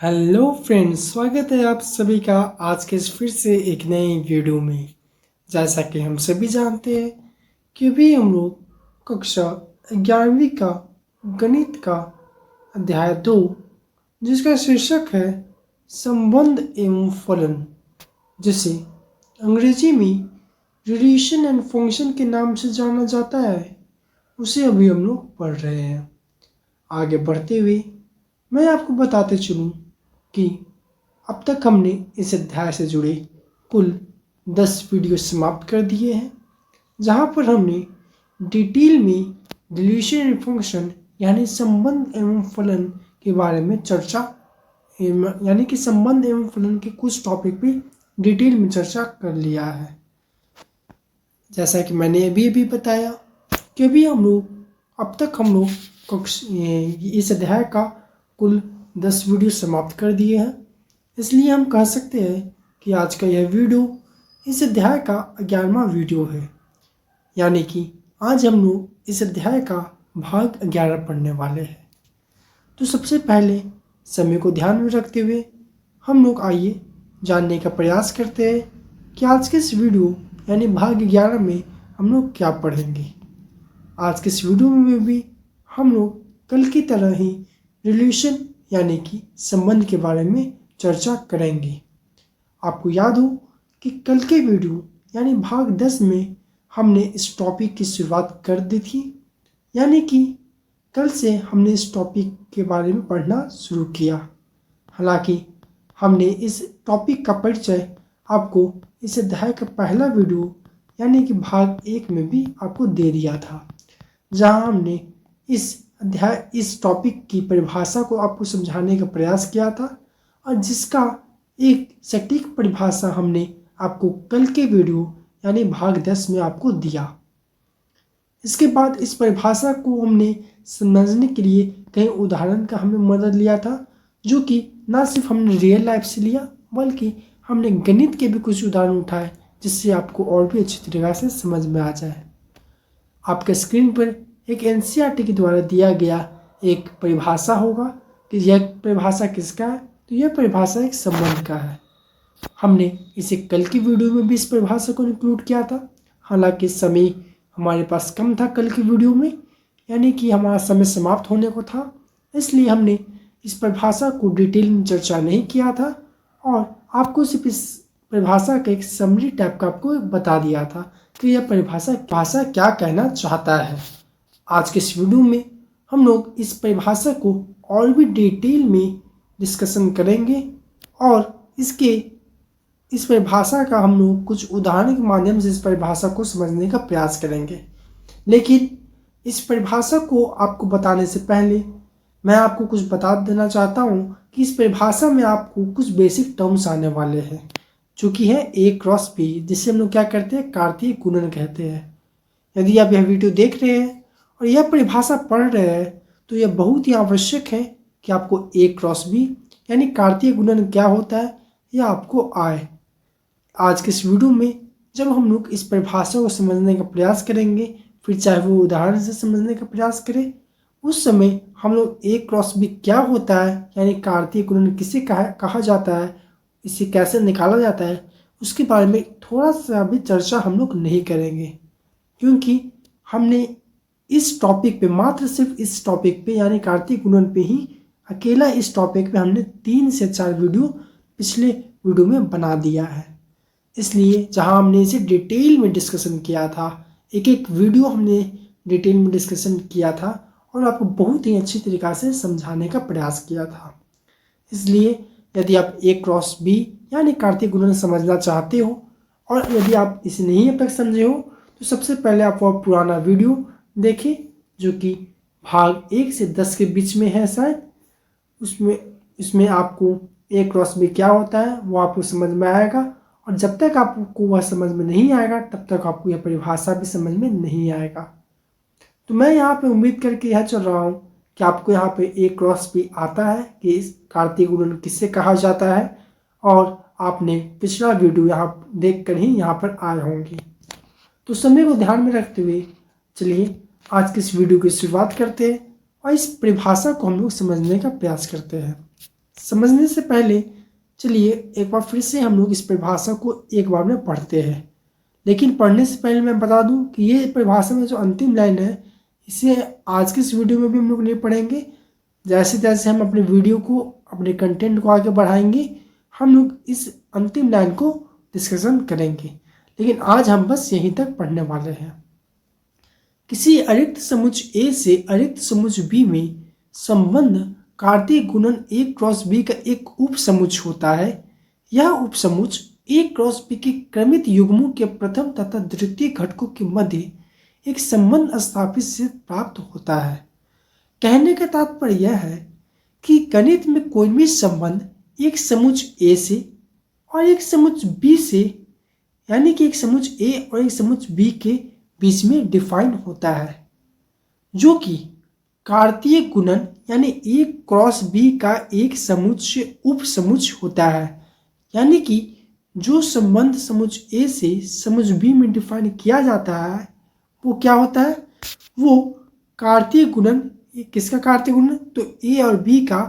Hello friends, स्वागत है आप सभी का आज के फिर से एक नई वीडियो में। जैसा कि हम सभी जानते हैं कि अभी हम लोग कक्षा 11वीं का गणित का अध्याय 2 जिसका शीर्षक है संबंध एवं फलन, जिसे अंग्रेजी में रिलेशन एंड फंक्शन के नाम से जाना जाता है, उसे अभी हम लोग पढ़ रहे हैं। आगे बढ़ते हुए मैं आपको बताते चलूँ कि अब तक हमने इस अध्याय से जुड़े कुल 10 वीडियो समाप्त कर दिए हैं, जहाँ पर हमने डिटेल में डिलीशन एंड फंक्शन यानी संबंध एवं फलन के बारे में चर्चा यानी कि संबंध एवं फलन के कुछ टॉपिक पे डिटेल में चर्चा कर लिया है। जैसा कि मैंने अभी अभी बताया कि अभी अब तक हम लोग इस अध्याय का कुल 10 वीडियो समाप्त कर दिए हैं। इसलिए हम कह सकते हैं कि आज का यह वीडियो इस अध्याय का 11वां वीडियो है, यानी कि आज हम लोग इस अध्याय का भाग 11 पढ़ने वाले हैं। तो सबसे पहले समय को ध्यान में रखते हुए हम लोग आइए जानने का प्रयास करते हैं कि आज के इस वीडियो यानी भाग 11 में हम लोग क्या पढ़ेंगे। आज के इस वीडियो में भी हम लोग कल की तरह ही रिलेशन यानी कि संबंध के बारे में चर्चा करेंगे। आपको याद हो कि कल के वीडियो यानी भाग 10 में हमने इस टॉपिक की शुरुआत कर दी थी, यानी कि कल से हमने इस टॉपिक के बारे में पढ़ना शुरू किया। हालांकि हमने इस टॉपिक का परिचय आपको इस अध्याय का पहला वीडियो यानी कि भाग 1 में भी आपको दे दिया था, जहां हमने इस टॉपिक की परिभाषा को आपको समझाने का प्रयास किया था और जिसका एक सटीक परिभाषा हमने आपको कल के वीडियो यानी भाग 10 में आपको दिया। इसके बाद इस परिभाषा को हमने समझने के लिए कई उदाहरण का हमने मदद लिया था, जो कि ना सिर्फ हमने रियल लाइफ से लिया बल्कि हमने गणित के भी कुछ उदाहरण उठाए, जिससे आपको और भी अच्छी तरीके से समझ में आ जाए। आपके स्क्रीन पर एक एनसीईआरटी के द्वारा दिया गया एक परिभाषा होगा कि यह परिभाषा किसका है। तो यह परिभाषा एक संबंध का है। हमने इसे कल की वीडियो में भी इस परिभाषा को इंक्लूड किया था, हालांकि समय हमारे पास कम था कल की वीडियो में, यानी कि हमारा समय समाप्त होने को था, इसलिए हमने इस परिभाषा को डिटेल में चर्चा नहीं किया था और आपको सिर्फ इस परिभाषा का एक समरी टाइप का आपको बता दिया था कि यह परिभाषा क्या कहना चाहता है। आज के इस वीडियो में हम लोग इस परिभाषा को और भी डिटेल में डिस्कशन करेंगे और इस परिभाषा का हम लोग कुछ उदाहरण के माध्यम से इस परिभाषा को समझने का प्रयास करेंगे। लेकिन इस परिभाषा को आपको बताने से पहले मैं आपको कुछ बता देना चाहता हूँ कि इस परिभाषा में आपको कुछ बेसिक टर्म्स आने वाले हैं, जो कि है A क्रॉस B, जिसे हम लोग क्या करते हैं, कार्तीय गुणन कहते हैं। यदि आप यह वीडियो देख रहे हैं और यह परिभाषा पढ़ रहे हैं तो यह बहुत ही आवश्यक है कि आपको A क्रॉस B यानी कार्तीय गुणन क्या होता है यह आपको आए। आज के इस वीडियो में जब हम लोग इस परिभाषा को समझने का प्रयास करेंगे, फिर चाहे वो उदाहरण से समझने का प्रयास करें, उस समय हम लोग A क्रॉस B क्या होता है यानी कार्तीय गुणन किसे कहा जाता है, इसे कैसे निकाला जाता है, उसके बारे में थोड़ा सा भी चर्चा हम लोग नहीं करेंगे, क्योंकि हमने इस टॉपिक पे मात्र सिर्फ इस टॉपिक पे यानी कार्तीय गुणन पे ही अकेला इस टॉपिक पे हमने 3 से 4 वीडियो पिछले वीडियो में बना दिया है। इसलिए जहां हमने इसे डिटेल में डिस्कशन किया था, एक एक वीडियो हमने डिटेल में डिस्कशन किया था और आपको बहुत ही अच्छी तरीक़ा से समझाने का प्रयास किया था। इसलिए यदि आप A क्रॉस B यानी कार्तीय गुणन समझना चाहते हो और यदि आप इसे नहीं अब तक समझे हो तो सबसे पहले आप वो पुराना वीडियो देखें, जो कि भाग 1 से 10 के बीच में है शायद। उसमें आपको A क्रॉस B क्या होता है वो आपको समझ में आएगा, और जब तक आपको वह समझ में नहीं आएगा तब तक आपको यह परिभाषा भी समझ में नहीं आएगा। तो मैं यहाँ पे उम्मीद करके यह चल रहा हूँ कि आपको यहाँ पे A क्रॉस B आता है कि इस कार्तीय गुणन किससे कहा जाता है, और आपने पिछला वीडियो यहाँ देख कर ही यहाँ पर आए होंगे। तो समय को ध्यान में रखते हुए चलिए आज के इस वीडियो की शुरुआत करते हैं और इस परिभाषा को हम लोग समझने का प्रयास करते हैं। समझने से पहले चलिए एक बार फिर से हम लोग इस परिभाषा को एक बार में पढ़ते हैं। लेकिन पढ़ने से पहले मैं बता दूं कि ये परिभाषा में जो अंतिम लाइन है इसे आज के इस वीडियो में भी हम लोग नहीं पढ़ेंगे। जैसे जैसे हम अपने वीडियो को, अपने कंटेंट को आगे बढ़ाएंगे, हम लोग इस अंतिम लाइन को डिस्कशन करेंगे। लेकिन आज हम बस यहीं तक पढ़ने वाले हैं। किसी अरिक्त समुच्च A से अरिक्त समुच्च B में संबंध कार्तीय गुणन A क्रॉस B का एक उप समुच्च होता है। यह उप समुच्च A क्रॉस B के क्रमित युग्मों के प्रथम तथा द्वितीय घटकों के मध्य एक संबंध स्थापित से प्राप्त होता है। कहने का तात्पर्य यह है कि गणित में कोई भी संबंध एक समुच्च A से और एक समुच्च B से, यानी कि एक समुच्च A और एक समुच्च B के बीच में डिफाइन होता है, जो कि कार्तीय गुणन यानी A क्रॉस B का एक समुच्च उप समुच्च होता है। यानी कि जो संबंध समुच्च A से समुच्च B में डिफाइन किया जाता है वो क्या होता है, वो कार्तीय गुणन। किसका कार्तीय गुणन, तो A और B का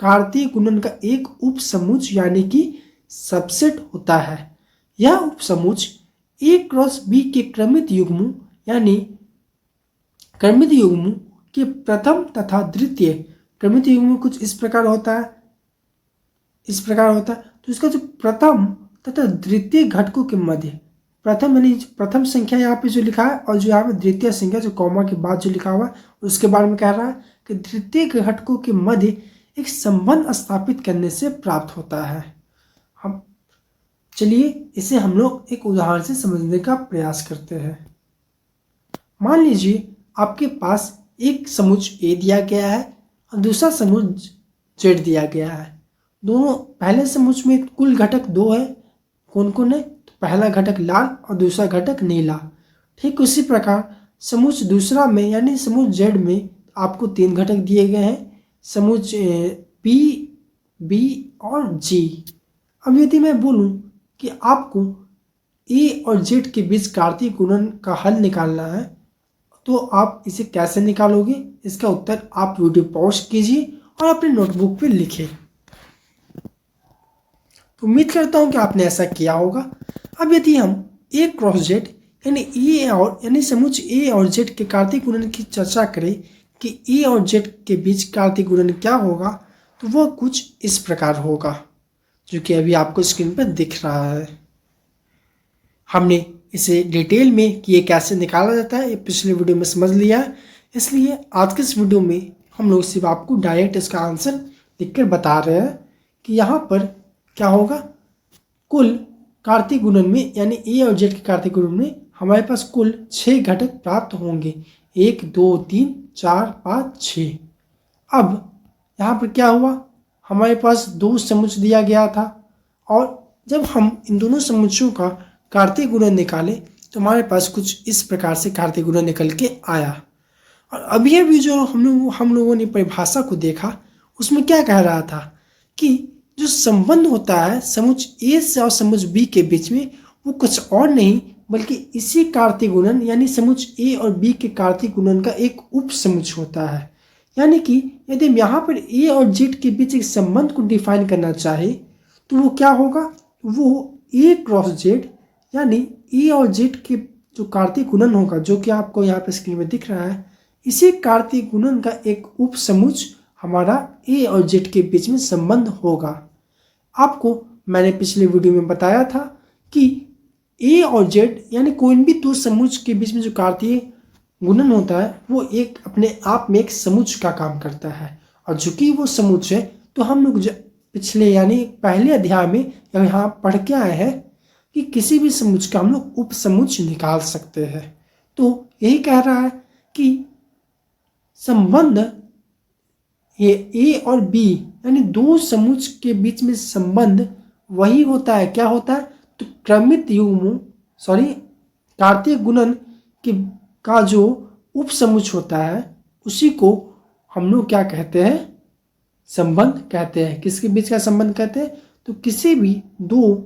कार्तीय गुणन का एक उप समुच्च यानी कि सबसेट होता है। यह उप समुच्च A क्रॉस B के क्रमित युग्मों यानी क्रमित युग्मों के प्रथम तथा द्वितीय, क्रमित युग्म कुछ इस प्रकार होता है, तो इसका जो प्रथम तथा द्वितीय घटकों के मध्य, प्रथम यानी प्रथम संख्या यहाँ पे जो लिखा है और जो यहाँ पे द्वितीय संख्या जो कॉमा के बाद जो लिखा हुआ है उसके बारे में कह रहा है कि द्वितीय घटकों के मध्य एक संबंध स्थापित करने से प्राप्त होता है। हम चलिए इसे हम लोग एक उदाहरण से समझने का प्रयास करते हैं। मान लीजिए आपके पास एक समुच्च A दिया गया है और दूसरा समुच्च Z दिया गया है। दोनों पहले समुच्च में कुल घटक 2 है। कौन कौन है, तो पहला घटक लाल और दूसरा घटक नीला। ठीक उसी प्रकार समुच्च दूसरा में यानी समुच्च Z में आपको 3 घटक दिए गए हैं, समुच्च P, B और G। अब यदि मैं बोलूं कि आपको A और Z के बीच कार्तीय गुणन का हल निकालना है तो आप इसे कैसे निकालोगे, इसका उत्तर आप वीडियो पॉज कीजिए और अपने नोटबुक पे लिखें। तो उम्मीद करता हूं कि आपने ऐसा किया होगा। अब यदि हम A क्रॉस Z यानी समुच्च A और Z के कार्तीय गुणन की चर्चा करें कि A और Z के बीच कार्तीय गुणन क्या होगा, तो वह कुछ इस प्रकार होगा जो कि अभी आपको स्क्रीन पर दिख रहा है। हमने इसे डिटेल में कि ये कैसे निकाला जाता है ये पिछले वीडियो में समझ लिया है, इसलिए आज के इस वीडियो में हम लोग सिर्फ आपको डायरेक्ट इसका आंसर लिखकर बता रहे हैं कि यहाँ पर क्या होगा। कुल कार्तीय गुणन में यानी A और Z के कार्तीय गुणन में हमारे पास कुल 6 घटक प्राप्त होंगे, 1 2 3 4 5 6। अब यहाँ पर क्या हुआ, हमारे पास 2 समुच्च दिया गया था और जब हम इन दोनों समुच्चों का कार्तीय गुणन निकाले तो हमारे पास कुछ इस प्रकार से कार्तीय गुणन निकल के आया। और अभी जो हम लोगों ने परिभाषा को देखा उसमें क्या कह रहा था कि जो संबंध होता है समुच्च A से और समुच्च B के बीच में वो कुछ और नहीं बल्कि इसी कार्तीय गुणन यानी समुच्च A और B के कार्तीय गुणन का एक उप समुच्च होता है। यानी कि यदि हम यहाँ पर A और Z के बीच एक संबंध को डिफाइन करना चाहे तो वो क्या होगा, वो A क्रॉस Z यानी A और Z के जो कार्तीय गुणन होगा जो कि आपको यहाँ पे स्क्रीन में दिख रहा है, इसी कार्तीय गुणन का एक उप समुच्च हमारा A और Z के बीच में संबंध होगा। आपको मैंने पिछले वीडियो में बताया था कि A और Z यानी कोई भी 2 समुच्च के बीच में जो कार्तीय गुणन होता है वो एक अपने आप में एक समुच्च का काम करता है। और चूंकि वो समुच्च है तो हम लोग पिछले यानी पहले अध्याय में यहाँ पढ़ के आए हैं कि किसी भी समुच्च का हम लोग उप समुच्च निकाल सकते हैं। तो यही कह रहा है कि संबंध ये A और B यानी 2 समुच्च के बीच में संबंध वही होता है, क्या होता है, तो क्रमित युग्मों कार्तीय गुणन का जो उप समुच्च होता है उसी को हम लोग क्या कहते हैं, संबंध कहते हैं। किसके बीच का संबंध कहते हैं, तो किसी भी 2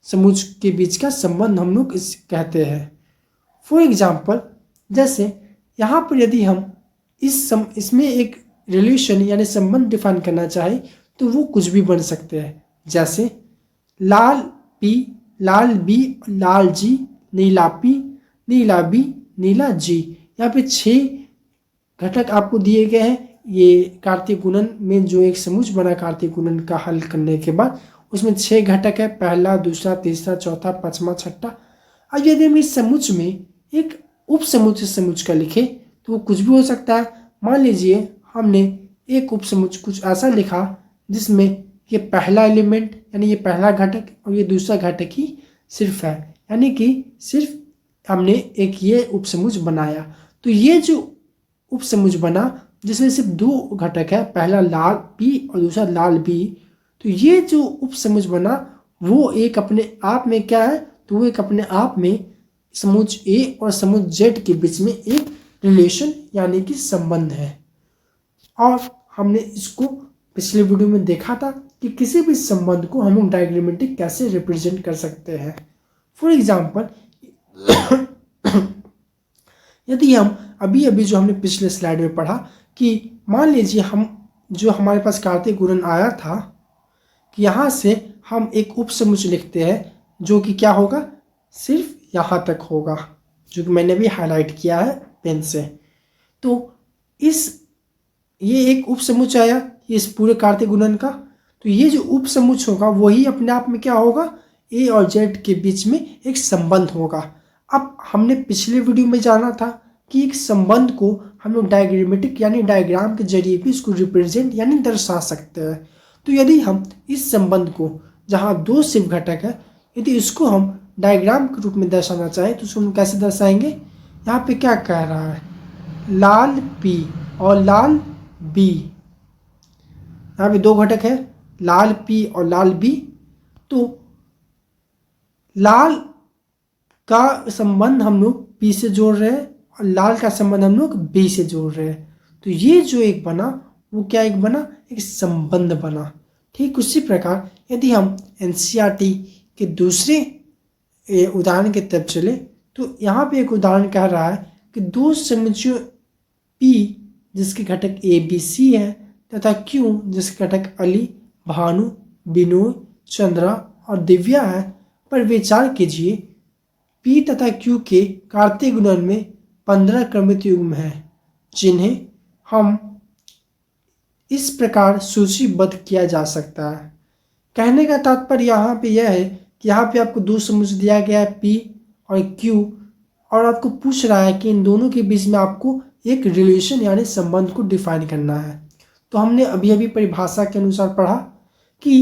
समुच्च के बीच का संबंध हम लोग इस कहते हैं। फॉर एग्जाम्पल जैसे यहाँ पर यदि हम इसमें एक रिलेशन यानी संबंध डिफाइन करना चाहे तो वो कुछ भी बन सकते हैं, जैसे लाल पी, लाल बी, लाल जी, नीला पी, नीला बी, नीला जी। यहाँ पे 6 घटक आपको दिए गए हैं। ये कार्तीय गुणन में जो एक समुच्चय बना कार्तीय गुणन का हल करने के बाद, उसमें 6 घटक है, पहला, दूसरा, तीसरा, चौथा, पांचवा, छठा। अब यदि हम इस समुच्चय में एक उप समुच्चय समुच्चय का लिखे तो वो कुछ भी हो सकता है। मान लीजिए हमने एक उप समुच्चय कुछ ऐसा लिखा जिसमें ये पहला एलिमेंट यानी ये पहला घटक और ये दूसरा घटक ही सिर्फ है, यानी कि सिर्फ हमने एक ये उप समुच्चय बनाया। तो ये जो उप समुच्चय बना जिसमें सिर्फ 2 घटक है, पहला लाल पी और दूसरा लाल बी, तो ये जो उप समुच्चय बना वो एक अपने आप में क्या है, तो वो एक अपने आप में समुच्चय ए और समुच्चय जेड के बीच में एक रिलेशन यानी कि संबंध है। और हमने इसको पिछले वीडियो में देखा था कि किसी भी संबंध को हम लोग डायग्रामेटिक कैसे रिप्रेजेंट कर सकते हैं। फॉर एग्जाम्पल यदि हम अभी अभी जो हमने पिछले स्लाइड में पढ़ा कि मान लीजिए हम जो हमारे पास कार्तीय गुणन आया था कि यहाँ से हम एक उप समुच्चय लिखते हैं जो कि क्या होगा, सिर्फ यहाँ तक होगा, जो कि मैंने भी हाईलाइट किया है पेन से। तो ये एक उप समुच्चय आया इस पूरे कार्तीय गुणन का। तो ये जो उप समुच्चय होगा वही अपने आप में क्या होगा, ए और जेड के बीच में एक संबंध होगा। अब हमने पिछले वीडियो में जाना था कि एक संबंध को हम लोग डायग्रामेटिक यानी डायग्राम के जरिए भी इसको रिप्रेजेंट यानी दर्शा सकते हैं। तो यदि हम इस संबंध को जहाँ 2 सिर्फ घटक है, यदि इसको हम डायग्राम के रूप में दर्शाना चाहें तो उसको हम कैसे दर्शाएंगे। यहाँ पे क्या कह रहा है, लाल पी और लाल बी। यहाँ पे 2 घटक है, लाल पी और लाल बी। तो लाल का संबंध हम लोग पी से जोड़ रहे हैं और लाल का संबंध हम लोग बी से जोड़ रहे हैं। तो ये जो एक बना वो क्या एक बना, एक संबंध बना। ठीक उसी प्रकार यदि हम एनसीईआरटी के दूसरे उदाहरण की तरफ चले तो यहाँ पे एक उदाहरण कह रहा है कि 2 समुच्चय पी जिसके घटक ए बी सी है तथा क्यू जिसके घटक अली, भानु, बिनोय, चंद्रा और दिव्या है पर विचार कीजिए। पी तथा क्यू के कार्तीय गुणन में 15 क्रमित युग्म हैं जिन्हें हम इस प्रकार सूचीबद्ध किया जा सकता है। कहने का तात्पर्य यहाँ पे यह है कि यहाँ पे आपको 2 समुच्चय दिया गया है पी और क्यू और आपको पूछ रहा है कि इन दोनों के बीच में आपको एक रिलेशन यानी संबंध को डिफाइन करना है। तो हमने अभी अभी परिभाषा के अनुसार पढ़ा कि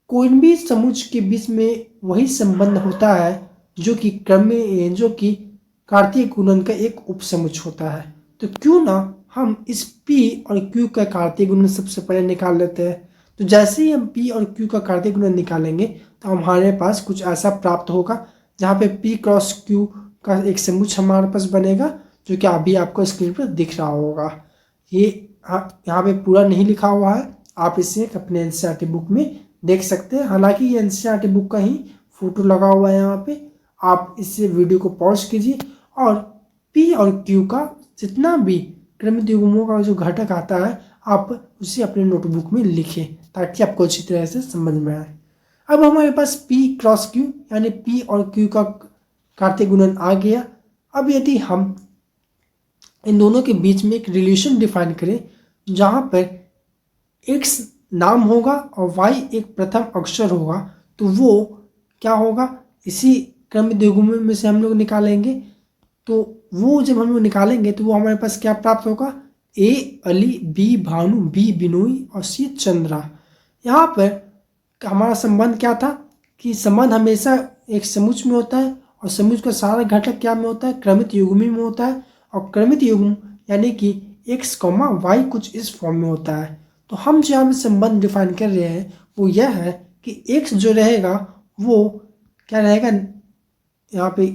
कोई भी समुच्चय के बीच में वही संबंध होता है जो कि क्रम में जो कि कार्तीय गुणन का एक उपसमुच्चय होता है। तो क्यों ना हम इस P और Q का कार्तीय गुणन सबसे पहले निकाल लेते हैं। तो जैसे ही हम P और Q का कार्तीय गुणन निकालेंगे तो हमारे पास कुछ ऐसा प्राप्त होगा जहाँ पे P क्रॉस Q का एक समुच्चय हमारे पास बनेगा जो कि अभी आपको स्क्रीन पर दिख रहा होगा। ये यहाँ पे पूरा नहीं लिखा हुआ है, आप इसे अपने एनसीईआरटी बुक में देख सकते हैं। हालांकि ये एनसीईआरटी बुक का ही फोटो लगा हुआ है यहाँ पे। आप इससे वीडियो को पॉज कीजिए और P और Q का जितना भी क्रमित युग्मों का जो घटक आता है आप उसे अपने नोटबुक में लिखें ताकि आपको अच्छी तरह से समझ में आए। अब हमारे पास P क्रॉस Q यानी P और Q का कार्तीय गुणन आ गया। अब यदि हम इन दोनों के बीच में एक रिलेशन डिफाइन करें जहाँ पर x नाम होगा और y एक प्रथम अक्षर होगा तो वो क्या होगा, इसी क्रमित युग्मों में से हम लोग निकालेंगे। तो वो जब हम लोग निकालेंगे तो वो हमारे पास क्या प्राप्त होगा, A Ali, B Bhanu, B बिनोई और C चंद्रा। यहाँ पर हमारा संबंध क्या था कि संबंध हमेशा एक समुच्चय में होता है और समुच्चय का सारा घटक क्या में होता है, क्रमित युग्मी में होता है। और क्रमित युग्म यानी कि x, y कुछ इस फॉर्म में होता है। तो हम जो यहाँ पे संबंध डिफाइन कर रहे हैं वो यह है कि x जो रहेगा वो क्या रहेगा, यहाँ पे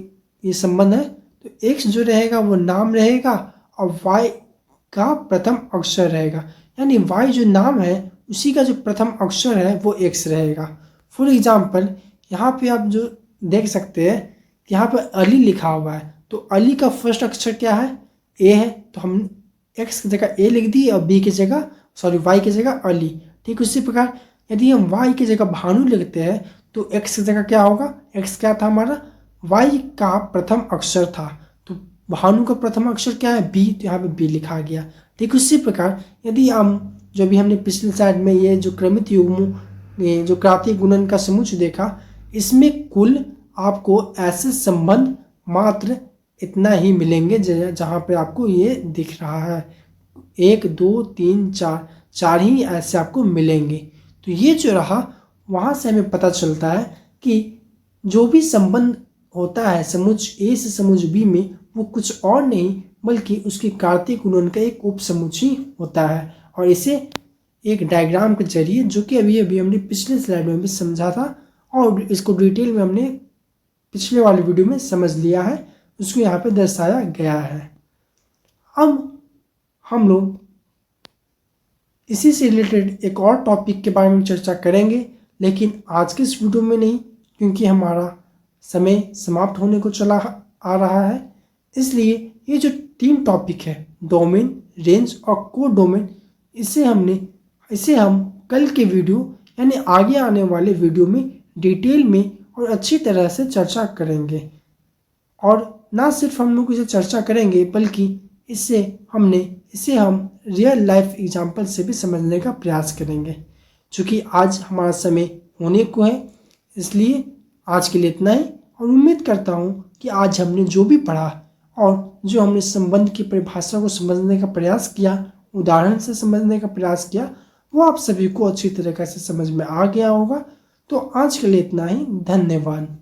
ये संबंध है तो x जो रहेगा वो नाम रहेगा और y का प्रथम अक्षर रहेगा, यानी y जो नाम है उसी का जो प्रथम अक्षर है वो x रहेगा। फॉर एग्जाम्पल यहाँ पे आप जो देख सकते हैं यहाँ पर अली लिखा हुआ है तो अली का फर्स्ट अक्षर क्या है, a है। तो हम x की जगह a लिख दी और y की जगह अली। ठीक उसी प्रकार यदि हम y की जगह भानु लिखते हैं तो x की जगह क्या होगा, x क्या था हमारा, y का प्रथम अक्षर था, तो भानु का प्रथम अक्षर क्या है, b, तो यहाँ पे b लिखा गया। ठीक उसी प्रकार यदि हम जो भी हमने पिछले स्लाइड में ये जो क्रमित युग्मों, ये जो क्रांतीय गुणन का समुच्चय देखा, इसमें कुल आपको ऐसे संबंध मात्र इतना ही मिलेंगे जहाँ पे आपको ये दिख रहा है, 1 2 3 4, 4 ही ऐसे आपको मिलेंगे। तो ये जो रहा, वहाँ से हमें पता चलता है कि जो भी संबंध होता है समुच्चय ए से समुच्चय बी में, वो कुछ और नहीं बल्कि उसके कार्तीय गुणन का एक उप समुच्चय होता है। और इसे एक डायग्राम के जरिए, जो कि अभी अभी हमने पिछले स्लाइड में भी समझा था और इसको डिटेल में हमने पिछले वाले वीडियो में समझ लिया है, उसको यहाँ पे दर्शाया गया है। अब हम लोग इसी से रिलेटेड एक और टॉपिक के बारे में चर्चा करेंगे, लेकिन आज के इस वीडियो में नहीं, क्योंकि हमारा समय समाप्त होने को चला आ रहा है। इसलिए ये जो 3 टॉपिक है, डोमेन, रेंज और कोड डोमेन, इसे हम कल के वीडियो यानी आगे आने वाले वीडियो में डिटेल में और अच्छी तरह से चर्चा करेंगे। और ना सिर्फ हम लोग इसे चर्चा करेंगे बल्कि इसे हम रियल लाइफ एग्जाम्पल से भी समझने का प्रयास करेंगे। चूँकि आज हमारा समय होने को है, इसलिए आज के लिए इतना ही, और उम्मीद करता हूँ कि आज हमने जो भी पढ़ा और जो हमने संबंध की परिभाषा को समझने का प्रयास किया, उदाहरण से समझने का प्रयास किया, वो आप सभी को अच्छी तरीके से समझ में आ गया होगा। तो आज के लिए इतना ही, धन्यवाद।